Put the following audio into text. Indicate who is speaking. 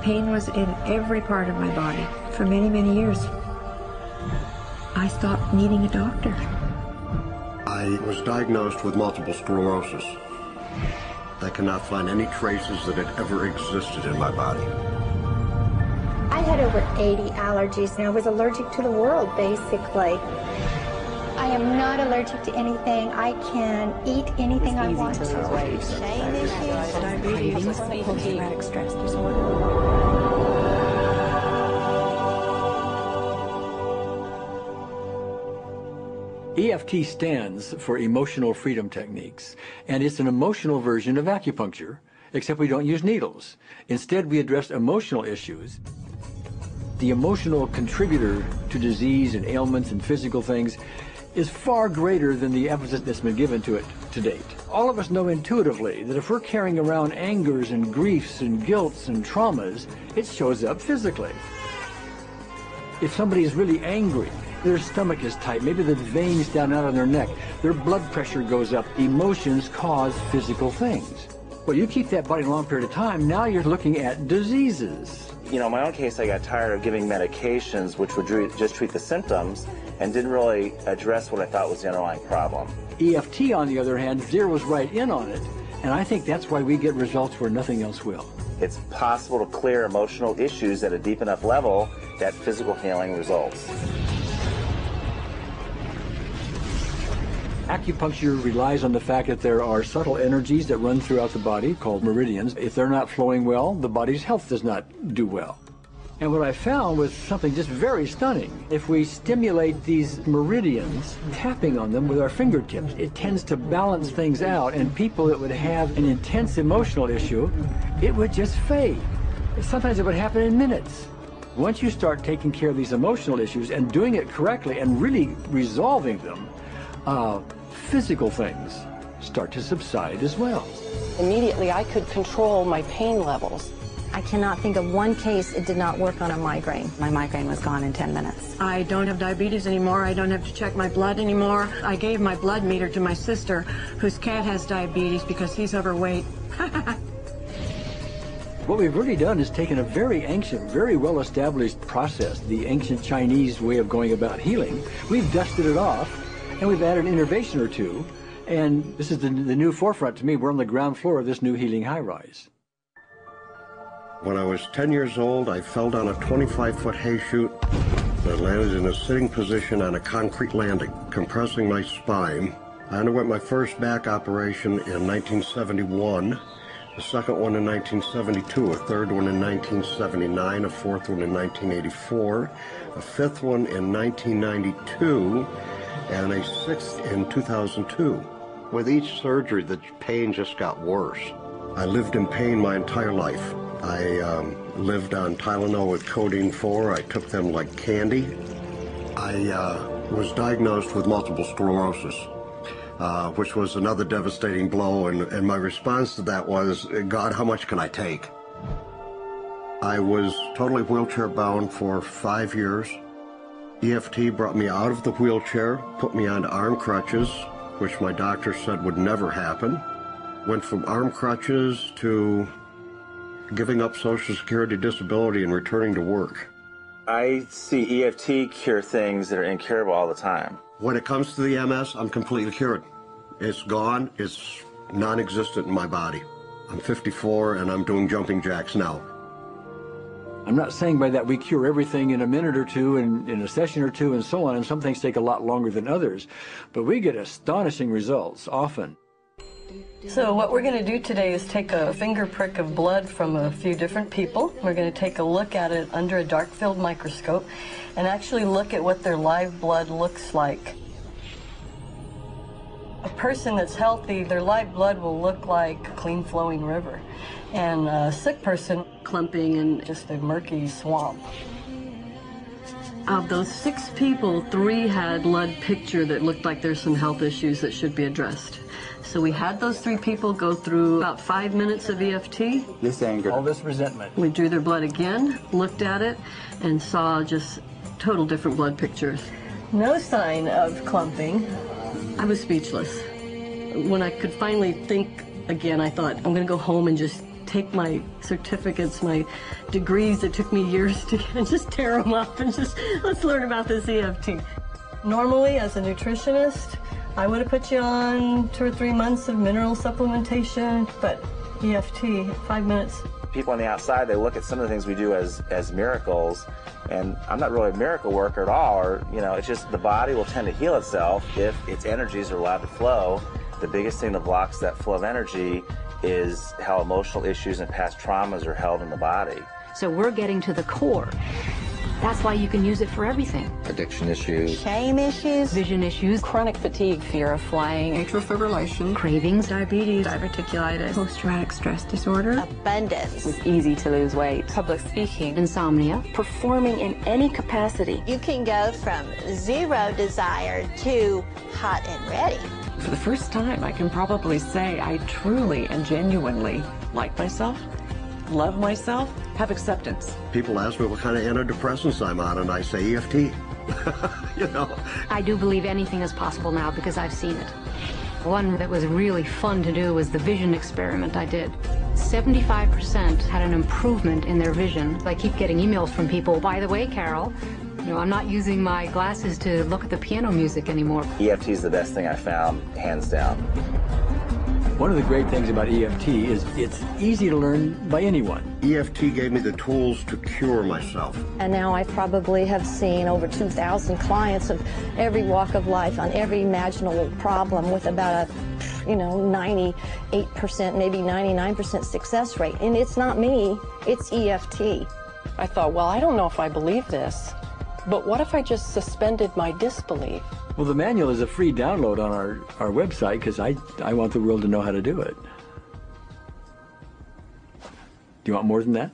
Speaker 1: Pain was in every part of my body for many, many years. I stopped needing a doctor.
Speaker 2: I was diagnosed with multiple sclerosis. I cannot find any traces that it ever existed in my body.
Speaker 3: I had over 80 allergies, and I was allergic to the world, basically. I am not allergic to anything. I can eat anything I want to.
Speaker 1: Diabetes, post-traumatic stress disorder.
Speaker 4: EFT stands for Emotional Freedom Techniques, and it's an emotional version of acupuncture, except we don't use needles. Instead, we address emotional issues. The emotional contributor to disease and ailments and physical things is far greater than the emphasis that's been given to it to date. All of us know intuitively that if we're carrying around angers and griefs and guilts and traumas, it shows up physically. If somebody is really angry, their stomach is tight, maybe the veins down out of their neck, their blood pressure goes up. Emotions cause physical things. Well, you keep that body a long period of time, now you're looking at diseases.
Speaker 5: You know, in my own case, I got tired of giving medications which would just treat the symptoms and didn't really address what I thought was the underlying problem.
Speaker 4: EFT, on the other hand, zeroes right in on it, and I think that's why we get results where nothing else will.
Speaker 5: It's possible to clear emotional issues at a deep enough level that physical healing results.
Speaker 4: Acupuncture relies on the fact that there are subtle energies that run throughout the body called meridians. If they're not flowing well, the body's health does not do well. And what I found was something just very stunning. If we stimulate these meridians, tapping on them with our fingertips, it tends to balance things out, and people that would have an intense emotional issue, it would just fade. Sometimes it would happen in minutes. Once you start taking care of these emotional issues and doing it correctly and really resolving them, physical things start to subside as well.
Speaker 6: Immediately, I could control my pain levels.
Speaker 7: I cannot think of one case it did not work on a migraine.
Speaker 8: My migraine was gone in 10 minutes.
Speaker 1: I don't have diabetes anymore. I don't have to check my blood anymore. I gave my blood meter to my sister, whose cat has diabetes because he's overweight.
Speaker 4: What we've really done is taken a very ancient, very well-established process, the ancient Chinese way of going about healing. We've dusted it off, and we've added an innovation or two, and this is the new forefront to me. We're on the ground floor of this new healing high-rise.
Speaker 2: When I was 10 years old, I fell down a 25-foot hay chute. I landed in a sitting position on a concrete landing, compressing my spine. I underwent my first back operation in 1971, a second one in 1972, a third one in 1979, a fourth one in 1984, a fifth one in 1992, and a sixth in 2002. With each surgery, the pain just got worse. I lived in pain my entire life. I lived on Tylenol with codeine 4. I took them like candy. I was diagnosed with multiple sclerosis, which was another devastating blow, and my response to that was, God, how much can I take? I was totally wheelchair bound for 5 years. EFT brought me out of the wheelchair, put me on arm crutches, which my doctor said would never happen. Went from arm crutches to giving up Social Security disability and returning to work.
Speaker 5: I see EFT cure things that are incurable all the time.
Speaker 2: When it comes to the MS, I'm completely cured. It's gone. It's non-existent in my body. I'm 54 and I'm doing jumping jacks now.
Speaker 4: I'm not saying by that we cure everything in a minute or two and in a session or two and so on, and some things take a lot longer than others, but we get astonishing results often.
Speaker 6: So what we're going to do today is take a finger prick of blood from a few different people. We're going to take a look at it under a dark field microscope and actually look at what their live blood looks like. A person that's healthy, their live blood will look like a clean flowing river. And a sick person, clumping in just a murky swamp. Of those 6 people, 3 had blood picture that looked like there's some health issues that should be addressed. So we had those 3 people go through about 5 minutes of EFT.
Speaker 5: This anger.
Speaker 4: All this resentment.
Speaker 6: We drew their blood again, looked at it, and saw just total different blood pictures. No sign of clumping. I was speechless. When I could finally think again, I thought, I'm going to go home and just take my certificates, my degrees that took me years to get, and just tear them up and just, let's learn about this EFT. Normally, as a nutritionist, I would have put you on 2 or 3 months of mineral supplementation, but EFT, 5 minutes.
Speaker 5: People on the outside, they look at some of the things we do as miracles, and I'm not really a miracle worker at all, or, you know, it's just the body will tend to heal itself if its energies are allowed to flow. The biggest thing that blocks that flow of energy is how emotional issues and past traumas are held in the body.
Speaker 9: So we're getting to the core. That's why you can use it for everything.
Speaker 10: Addiction issues.
Speaker 9: Shame issues. Vision issues.
Speaker 11: Chronic fatigue. Fear of flying.
Speaker 1: Atrial fibrillation.
Speaker 9: Cravings.
Speaker 1: Diabetes. Diverticulitis. Post-traumatic stress disorder.
Speaker 8: Abundance.
Speaker 11: It's easy to lose weight. Public speaking.
Speaker 9: Insomnia.
Speaker 11: Performing in any capacity.
Speaker 3: You can go from zero desire to hot and ready.
Speaker 12: For the first time, I can probably say I truly and genuinely like myself, love myself, have acceptance.
Speaker 2: People ask me what kind of antidepressants I'm on, and I say EFT. You know.
Speaker 9: I do believe anything is possible now because I've seen it. One that was really fun to do was the vision experiment I did. 75% had an improvement in their vision. I keep getting emails from people, by the way, Carol, you know, I'm not using my glasses to look at the piano music anymore.
Speaker 5: EFT is the best thing I found, hands down.
Speaker 4: One of the great things about EFT is it's easy to learn by anyone.
Speaker 2: EFT gave me the tools to cure myself.
Speaker 7: And now I probably have seen over 2,000 clients of every walk of life on every imaginable problem with about a, 98%, maybe 99% success rate. And it's not me, it's EFT.
Speaker 11: I thought, well, I don't know if I believe this, but what if I just suspended my disbelief?
Speaker 4: Well, the manual is a free download on our website because I want the world to know how to do it. Do you want more than that?